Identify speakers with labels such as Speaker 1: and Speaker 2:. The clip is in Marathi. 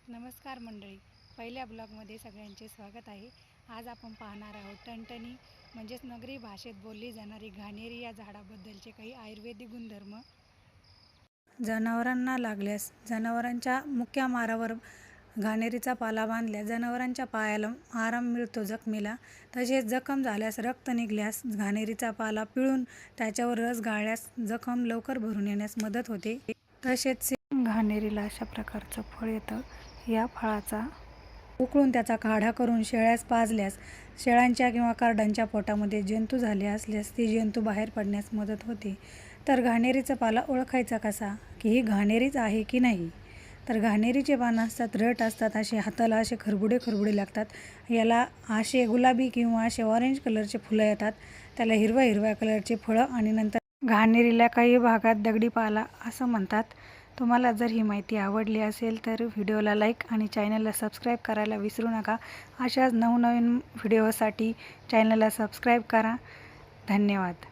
Speaker 1: नमस्कार मंडळी, पहिल्या ब्लॉगमध्ये सगळ्यांचे स्वागत आहे। आज आपण पाहणार आहोत टणटणी म्हणजेच नगरी भाषेत बोलली जाणारी घाणेरी या झाडाबद्दलचे काही आयुर्वेदिक गुणधर्म। जनावरांना लागल्यास जनावरांच्या मुख्य मारावर घाणेरीचा पाला बांधल्यास जनावरांच्या पायाला आराम मिळतो जखमेला। तसेच जखम झाल्यास रक्त निघल्यास घाणेरीचा पाला पिळून त्याच्यावर रस गाळल्यास जखम लवकर भरून येण्यास मदत होते। तसेच घाणेरीला अशा प्रकारचं फळ येतं। या फळाचा उकळून त्याचा काढा करून शेळ्यास पाजल्यास शेळ्यांच्या किंवा कार्डांच्या पोटामध्ये जंतू झाले असल्यास ती जंतू बाहेर पडण्यास मदत होते। तर घाणेरीचा पाला ओळखायचा कसा की ही घाणेरीच आहे की नाही? तर घाणेरीचे पानं असतात, रट असतात, असे हाताला असे खरबुडे लागतात। याला असे गुलाबी किंवा असे ऑरेंज कलरचे फुलं येतात। त्याला हिरव्या कलरचे फळं आणि नंतर घाणेरीला काही भागात दगडी पाला असं म्हणतात। तुम्हाला जर ही माहिती आवडली असेल तर व्हिडिओला लाईक आणि चॅनलला सबस्क्राईब करायला विसरू नका। अशाच नवनवीन व्हिडिओसाठी चॅनलला सबस्क्राईब करा। धन्यवाद।